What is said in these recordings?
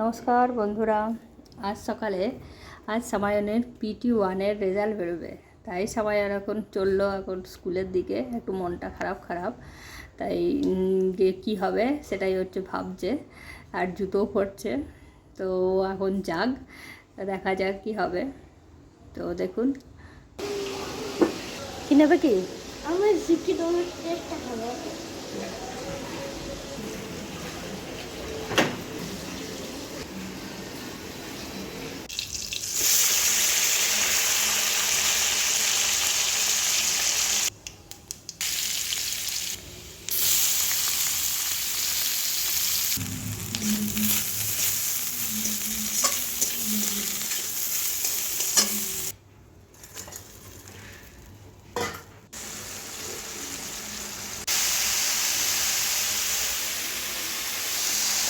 নমস্কার বন্ধুরা। আজ সকালে সামায়নের PT1-এর রেজাল্ট বেরোবে, তাই সামায়ন এখন চললো এখন স্কুলের দিকে। একটু মনটা খারাপ, তাই গিয়ে কী হবে সেটাই হচ্ছে ভাবছে, আর জুতো পরছে। তো এখন যাক, দেখা যাক কী হবে। তো দেখুন কী নেবে কি আমার শিক্ষিত চেষ্টা হবে।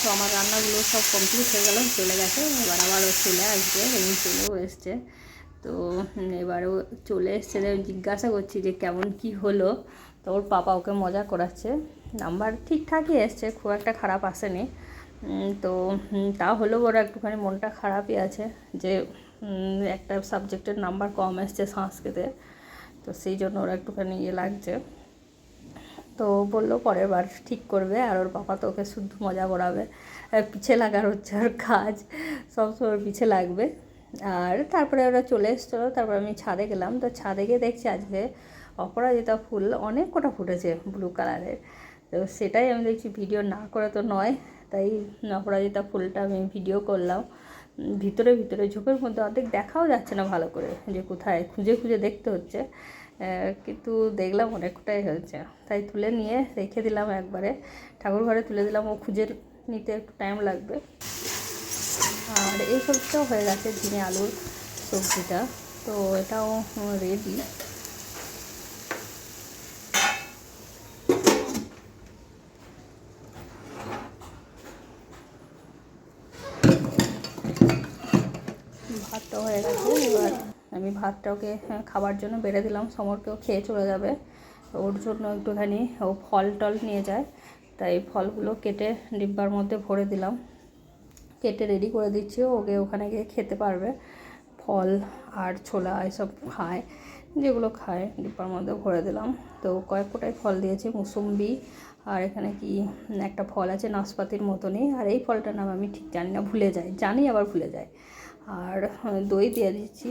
তো আমার রান্নাগুলো সব কমপ্লিট হয়ে গেল, চলে গেছে। এবার আবারও চলে আসবে, এবং চলেও এসছে। তো এবারও চলে এসছে, জিজ্ঞাসা করছি যে কেমন কি হলো। তো ওর পাপা ওকে মজা করাচ্ছে। নাম্বার ঠিকঠাকই এসছে, খুব একটা খারাপ আসেনি। তো তা হলেও ওরা একটুখানি মনটা খারাপই আছে যে একটা সাবজেক্টের নাম্বার কম এসছে, সংস্কৃতে। তো সেই জন্য ওরা একটুখানি লাগছে। তো বললো পরের বার ঠিক করবে, আর ওর বাবা তো ওকে শুদ্ধ মজা করাবে। পিছে লাগার হচ্ছে আর কাজ, সবসময় পিছে লাগবে। আর তারপরে ওরা চলে এসছিলো, তারপর আমি ছাদে গেলাম। তো ছাদে গিয়ে দেখছি আজকে অপরাজিতা ফুল অনেক কটা ফুটেছে ব্লু কালারের। তো সেটাই আমি দেখছি, ভিডিও না করে তো নয়, তাই অপরাজিতা ফুলটা আমি ভিডিও করলাম। ভিতরে ঝোপের মধ্যে অর্ধেক দেখাও যাচ্ছে না ভালো করে, যে কোথায় খুঁজে দেখতে হচ্ছে। কিন্তু দেখলাম অনেকটাই হয়েছে, তাই তুলে নিয়ে রেখে দিলাম একবারে, ঠাকুর ঘরে তুলে দিলাম। ও খুঁজে নিতে একটু টাইম লাগবে। আর এই সবজিটাও হয়ে গেছে, ঝিঙে আলুর সবজিটা। তো এটাও রেডি। ভাতটাও হয়ে গেছে। এবার আমি ভাতটাকে খাবার জন্য বেড়ে দিলাম, সমরকেও খেয়ে চলে যাবে। ওর জন্য একটুখানি ও ফল টল নিয়ে যায়, তাই ফলগুলো কেটে ডিব্বার মধ্যে ভরে দিলাম, কেটে রেডি করে দিচ্ছি। ওকে ওখানে গিয়ে খেতে পারবে। ফল আর ছোলা এসব খায়, যেগুলো খায় ডিব্বার মধ্যে ভরে দিলাম। তো কয়েক কোটাই ফল দিয়েছি, মুসম্বি, আর এখানে কি একটা ফল আছে নাশপাতির মতনই, আর এই ফলটার নাম আমি ঠিক জানি না, ভুলে যাই, জানি আবার ভুলে যাই। আর দই দিয়ে দিচ্ছি,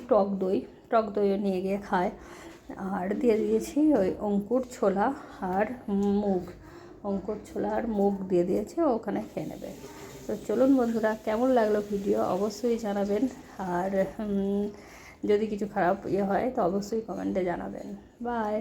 টক দইও নিয়ে গিয়ে খায়। আর দিয়ে দিয়েছি ওই অঙ্কুর ছোলা আর মুগ দিয়ে দিয়েছে, ওখানে খেয়ে নেবে। তো চলুন বন্ধুরা, কেমন লাগলো ভিডিও অবশ্যই জানাবেন। আর যদি কিছু খারাপ হয় তো অবশ্যই কমেন্টে জানাবেন। বাই।